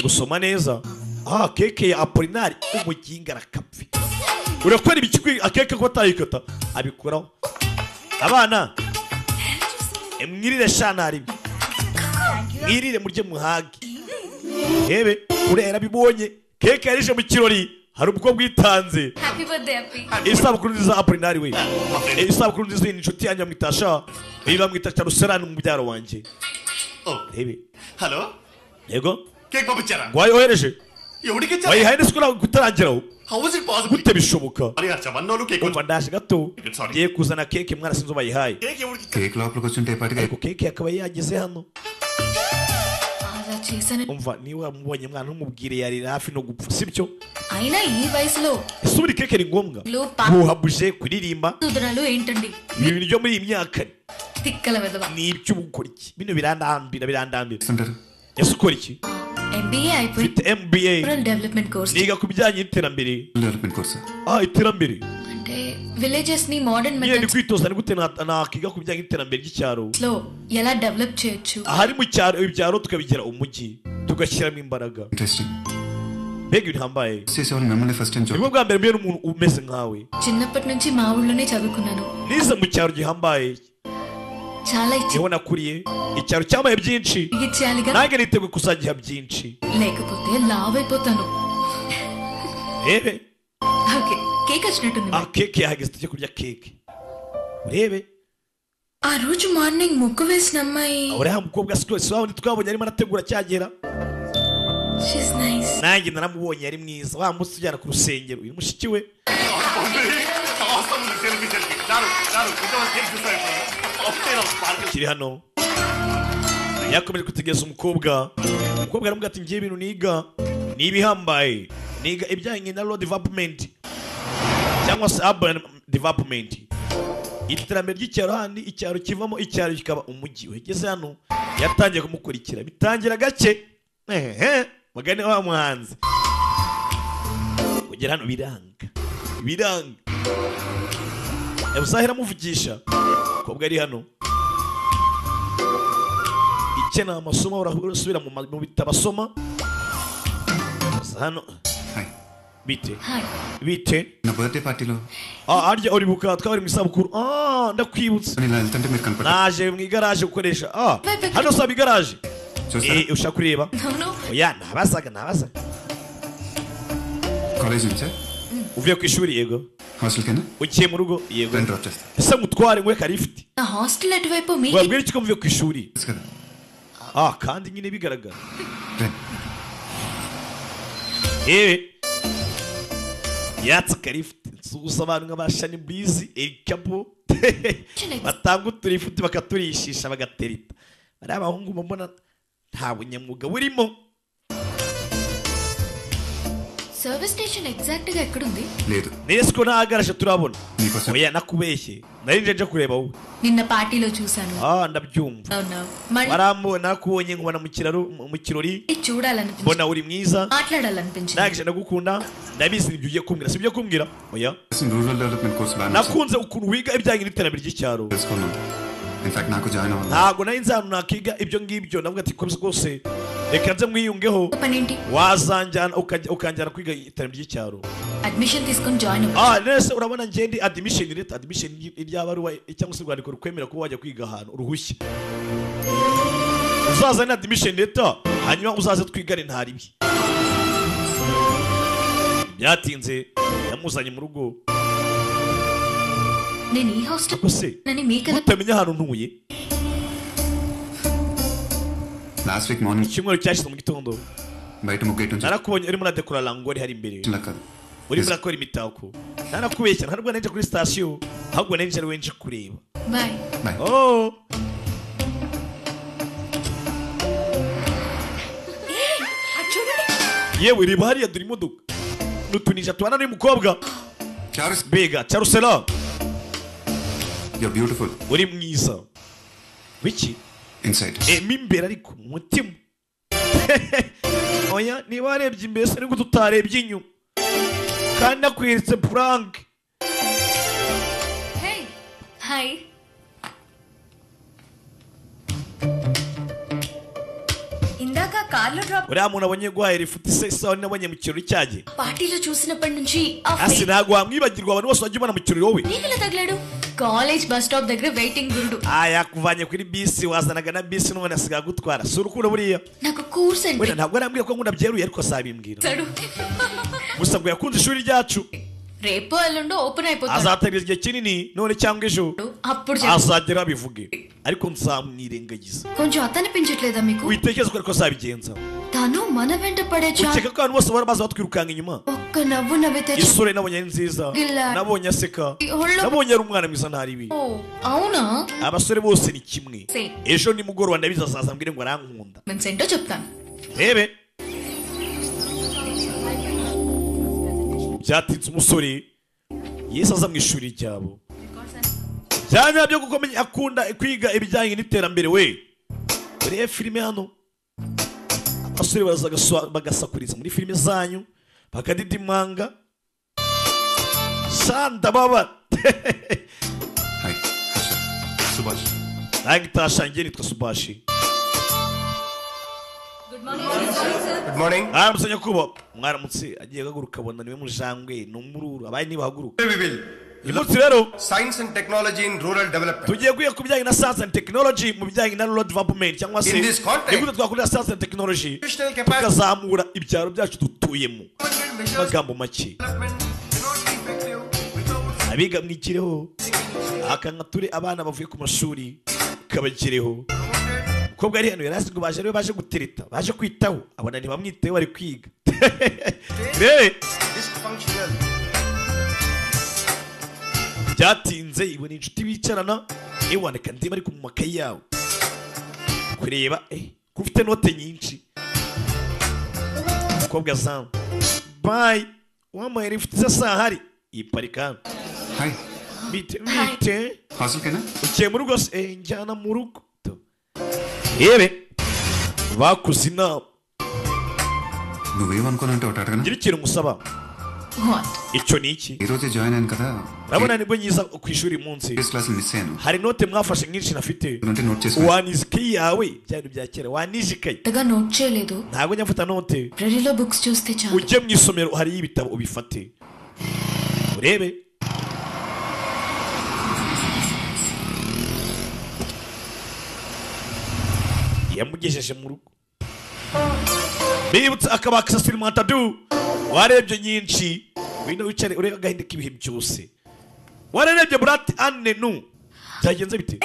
gusoma neza keke ya Apolinari umuginga arakapfi urakora ibiki akeke ko atayikata abikuraho abana mwirire shanari mwirire murye muhage yebe urera bibonye keke yarije mu kirori hari ubwo bwitanze Happy birthday, Happy. isabukuru nziza Apolinari we isabukuru nziza ni inshuti yanjye mwitasha bamwita Charuserani mu byaro wanjye rebe halo yego cake babuchara wayohereje ఎవరికి ఇచ్చారు wayihaye n'isukura gutarangiraho how is it possible gute bishoboka ari acha wannolu cake umva ndaje gato ngiye kuzana keke mwana sinzo bayihaye cake లోపలికి వచ్చి ఉంటే పాటిగా ariko keke akaba yageze hano అలా చేశాను umva niba mubonye mwana ntumubwire yari hafi no gupfa sibyo అయినా ఈ వయసులో isubira keke ni ngombwa guhabuje kuririmba కుదరాలు ఏంటండి ibintu byo muri iyi myaka తిక్కల వెదవ ni iby'ubukora iki bino birandambira ese ukora iki MBA అయిపోయి MBA rural development course niga ku bijyanye n'iterambere development course iterambere అంటే విలేజెస్ ని modern ni methods kwitoza ni gute nakiga ku bijyanye n'iterambere ry'icyaro లో ఎలా డెవలప్ చేయొచ్చు ahari mu cyaro ibyaro tukabigira umujyi tugashyiramo imbaraga interesting mbega ibintu hambaye చేసేవాళ్ళు మిమ్మల్ని first time nibwo bwa mbere mbere n'umuntu umeze nkawe చిన్నప్పటి నుంచి మా ఊళ్ళోనే చదువుకున్నాను nize mu cyaro gihambaye చాలా ఇచ్చి niho nakuriye icyaro cyamaye byinshi ఇచ్చేయాలిగా nange niteguye kuzagiha byinshi లేకపోతే లావ్ అయిపోతాను urebe ఓకే కేక్ వచ్చినట్టుంది keke yahageze tujye kurya keke urebe ఆ రోజు మార్నింగ్ ముగ్గు వేసిన అమ్మాయి uriya mukobwa si wawe twabonye arimo arategura cyagera she's nice nange naramubonye ari mwiza wa munsi tujyana ku rusengero uyu mushiki we kiri hano yakomeje kutegeza umukobwa aramubwira ati ngiye ibintu niga ni ibihambaye niga ibijyanye na road development cyangwa se urban development iterambere ry'icyaro handi icyaro kivamo icyaro kikaba umujyi wegeze hano yatangiye kumukurikira bitangira gake magane wa muhanzi kugera hano biranga Uzahera amuvugisha umukobwa ari hano ikena amasomo urasubira mu bitabo asoma hano bite నా బర్త్డే పార్టీలో arya uribuka twari mu isabukuru ndakwibutsa ఇలా వెళ్తుంటే మీరు కనపడ్డారు naje mu igaraje gukoresha hano saba igaraje ushaka kureba oya nabazaga college నుంచా uvuye ku ishuri yego hostel కింద ugiye mu rugo yego రండి డ్రాప్ చేస్తా ese ngutware ngwe karifiti నా హాస్టల్ ఎటువైపు మీ wabwira iki ko mvuye ku ishuri kandi nyine bigaragara yatse karifiti nsuhuza abantu nk'abashani bizi erikapo batanga uturifuti bakaturishisha bagaterita bariya abahungu mbona nta bunyamwuga burimo service station exact గా ఎక్కడ ఉంది లేదు nesiko nta garaje turabona నీకోసం oya nakubeshye nari nje kureba wowe నిన్న పార్టీలో చూశాను ndabyumva అవునా మళ్ళీ barambona nakubonye nkubona mu kirori చూడాలనిపించింది mbona uri mwiza మాట్లాడాలనిపించింది nagije ndagukunda ndabizi ibyo ugiye kumbwira si ibyo kumbwira oya rural development course బాగా nakunze ukuntu wiga ibijyanye n'iterambere ry'icyaro తెలుసుకున్నాను ఇన్ఫాక్ట్ నాకు జాయిన్ అవ్వాలి ntabwo nari nzi ahantu nakiga ibyo ngibyo ndavuga ati ko rwose reka nze mwiyungeho పనేంటి wazanjyana ukanjyana kwiga iterambere ry'icyaro admission తీసుకొని join nese urabona ngende admission leta admission iryabaruwa cyangwa se urwandiko rukwemera ko wajya kwiga ahantu uruhushya uzazane admission leta hanyuma uzaze twigane ntaribi byatinze yamuzanye mu rugo నేను ఈ hostel kose నని మీకల utamenya ahantu ntuye last week morning icyumweru cyashize mu gitondo బయట ముగ్గేట్ నుంచి narakubonye urimo uradekora langori hari imbere ఇలా కాదు urimo urakora imitako narakubeshya ntabwo nari nje kuri sitasiyo ahubwo nari nje ari wenje kureba bye bye yewe reba hariya dore imodoka n'utunisha tubana n'uyu mukobwa చారుస్ mbega carusela you are beautiful uri mwiza wiki inside mo imbere ariko mu mutima oya niba warebye imbere se nibwo tutarebye inyuma kandi nakweretse puranke hey hi ఇందాక కార్లో drop uriya muntu abonye guhahira ifuti se sawa nabonye mu kirori cyagiye పార్టీలో చూసినప్పటి నుంచి asi ntabwo wamwibagirwa abantu bose wajya ubona mu kirori wowe నీకెలా తగిలాడు college bus stop దగ్గర వెయిటింగ్ గురుడు yakuvanye kuri bisi wazanaga na bisi none asigaye agutwara si urukundo buriya నాకు కోర్స్ అంటే ntabwo arambwira ko nkunda byeruye ariko sabimbwira సడు gusa ngo yakunze ishuri ryacu రేపు ఎల్లుండో ఓపెన్ అయిపోతుంది azatangira igihe kinini none cyangwa ejo అప్పుడు azagera abivuge ariko nzamwirengagiza కొంచెం అతనిపించట్లేదా మీకు witekereza ko ariko azabigenza తను మన వెంట పడే ukeka ko abantu bose bari baza batwirukanga inyuma ఒక్క నవ్వు నవ్వితే isura nabonye ari nziza nabonye aseka nabonye ari umwana mwiza ntaribi అవునా abasore bose ni kimwe ejo nimugoroba ndabiza azaza ambwire ngo arankunda ఏంటో చెప్తాను rebe byatinze umusore yesu aza mu ishuri ryabo byanya byo gukomenya akunda kwiga ibijyanye n'iterambere we urebe filime hano abasore bagasakuriza muri filime zanyu bakadidimanga sanda baba Subash nange itashangiye nitwa Subashi Good morning. Mwaramutse nyakubahwa mwaramutse agiye gaguruka abona niwe mujangwe n'umururu abaye nibahaguruka umunsi rero Science and technology in rural development. tugiye kwiga ku bijyanye na science and technology mu bijyanye na rural development cyangwa se nibwo twakorera science and technology tukazamura ibyaro byacu dutuyemo amagambo make abiga mwigireho akangature abana bavuye ku mashuri kabagireho umukobwa ari hano yari azi ngo baje gutereta baje kwitaho abona ntibamwiteho bari kwiga byatinze ibona inshuti bicarana wandika ndeba ariko mu makayi yawe kureba ko ufite note nyinshi umukobwa zamu bayi wambaye rifite isa saha hari yiparika hano bite ukiye mu rugo se njyana mu rugo yewe bakuze inama నువ్వేమనుకోనంటే ఒకటి అడగనా ngira ikintu musaba icyo ni iki ఈరోజే జాయిన్ అయ్యాను కదా urabona nibwo nyiza ku ishuri munsi hari note mwafashe nyinshi nafite wanize ikayi yawe byari bya kera wanije ikayi note చేయలేదు ntabwo njya mfata note లైబ్రరీలో బుక్స్ చూస్తే చాలు ujye mu isomero hariyo ibitabo ubifate urebe yamugejeje mu rugo bibutse akabaka sirimatadu warebye nyinshi wino wicare ureba agahinda k'ibihe byose wararebye burati ane nu byagenze bite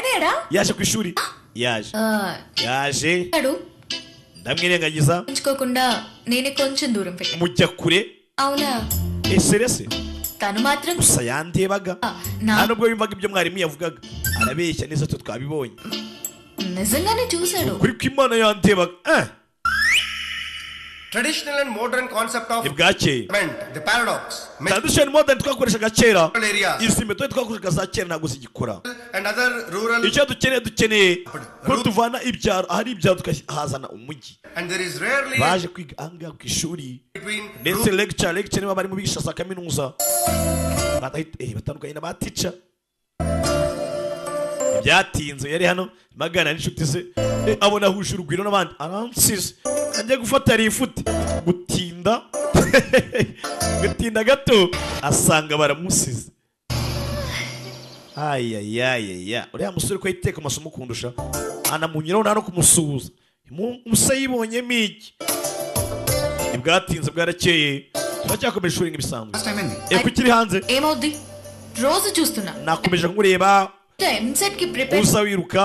yaje ku ishuri yaje ndamwirengagiza ఉంచుకోకుండా నేనే కొంచెం దూరం పెట్టాను mujya kure అవునా eserese తను మాత్రం gusa yandebaga nta nubwo yumvaga ibyo mwarimu yavugaga arabeshya neza twe twabibonye నిజంగానే చూశాడు kuri ko imana yandebaga Traditional and modern concept of ibwakeye the paradox. Traditional modern twakoreshaga kera izi metode twakoreshaga za kera ntabwo zigikora and other rural icyo dukeneye ko tuvana ibyaro ahari ibyaro tukahazana umujyi and there is rarely baje kwiga ahangaha ku ishuri ndetse lecture niba bari mu bigisha za kaminuza batandukanye na ba teacher byatinze yari hano magana n'inshuti ze abona ahuje urugwiro n'abandi aransize ajya gufata rifuti gutinda gato asanga baramusize ayayayaya uriya musore ko yiteka amasomo kundusha anamunyuraho nta no kumusuhuza umusa yibonyemo iki ntibwatinze bwarakeye turacyakomeje ishuri nk'ibisanzwe kukiri hanze రోజు చూస్తున్నా nakomeje nkureba EAMCET కి prepare uza wiruka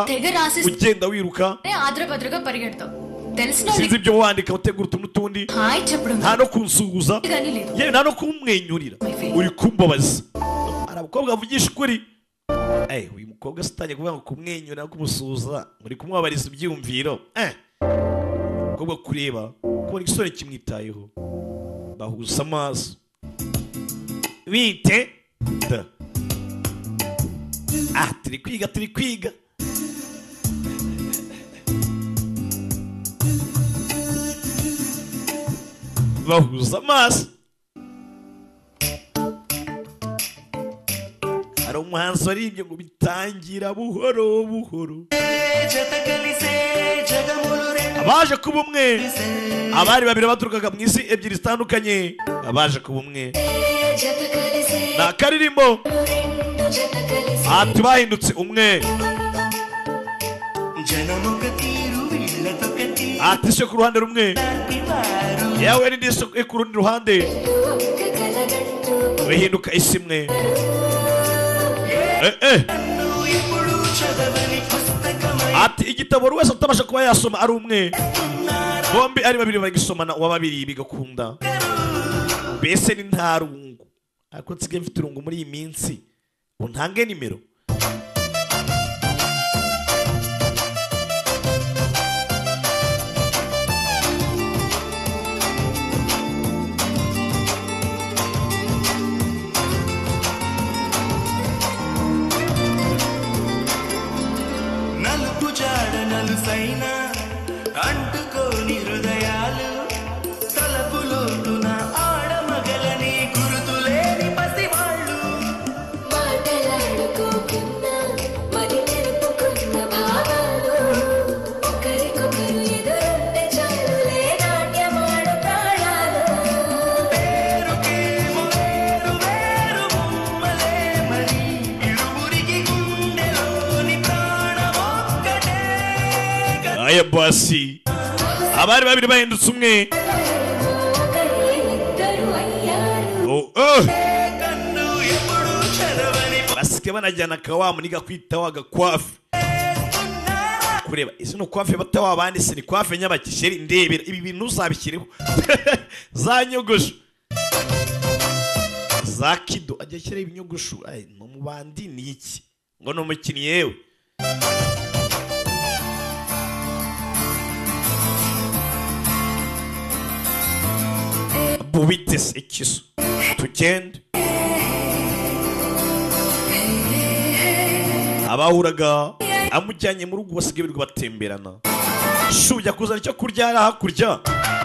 ugenda wiruka ఆద్రభద్రగా పరిగెడతావు తెలిసిన sinzi ibyo wandika utegura utuntu n'utundi nta no kunsuhuza yewe nta no kumwenyurira uri kumbabaza hari abakobwa bavugisha ukuri uyu mukobwa asitangiye kuvuga ngo kumwenyura no kumusuhuza muri kumwabariza ibyiyumviro umukobwa kureba kubona igisore kimwitayeho bahuza amaso bite turi kwiga bahuza amaso hari umuhanzi waririmbye ngo bitangira buhoro buhoro. Abaje kuba umwe, abari babiri baturukaga mu isi ebyiri zitandukanye, abaje kuba umwe. Na karirimbo ati bahindutse umwe. Ati se ku ruhande rumwe, yawe n'indi se ku rundi ruhande, bihinduka isi imwe. Ati igitabo buri wese atabasha kuba yasoma ari umwe, bombi ari babiri bagisomana, uwa babiri bigakunda. Mbese ni nta rungu, ariko nsigaye mfite irungu muri iyi minsi, untange nimero. అంటుకోని హృదయాలు తలపులోతున ఆడమగలని గురుతులేని పసివాళ్ళు మాటలాడుకోకున్నా మరి నిలుపుకున్న భావాలు ఒకరికొకరు ఎదురుంటే చాలులే నాట్యమాడు ప్రాణాలు పేరుకేమో వేరు వేరు బొమ్మలే మరి ఇరువురికి గుండెలోని ప్రాణమొక్కటే. Aya basi abari babiri bahindutse umwe. Basike banajyana kawamu niga kwita wagakwafe kureba isi no kwafe batawa abandi se ni kwafe nyabakisheri ndebera ibi bintu uzabishyireho za nyogosho za kido ajya shyira ibinyogosho. Ay no mubandi ni iki ngo no mukini yewe. Bubitse ikiso tugende. Abahuraga amujyanye mu rugo basigaye birirwa batemberana. Shujya kuzana icyo kurya ari hakurya,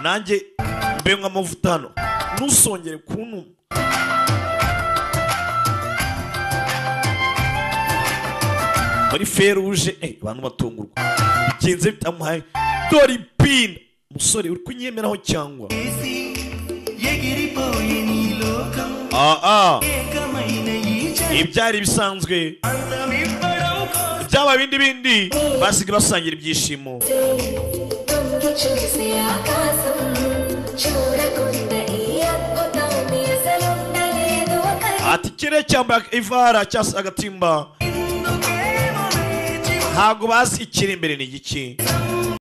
nanjye mbe nk'amavuta hano, ntusongere kuntu. Muri feruje abantu batungurwa bigenze bitamuhaye dore ipinda. Musore uri kunyemeraho cyangwa ibyari bisanzwe byaba bindi basiga basangira ibyishimo. Ati kire cyambaye ivara cyase agatimba, ntago bazi ikiri imbere ni igiki.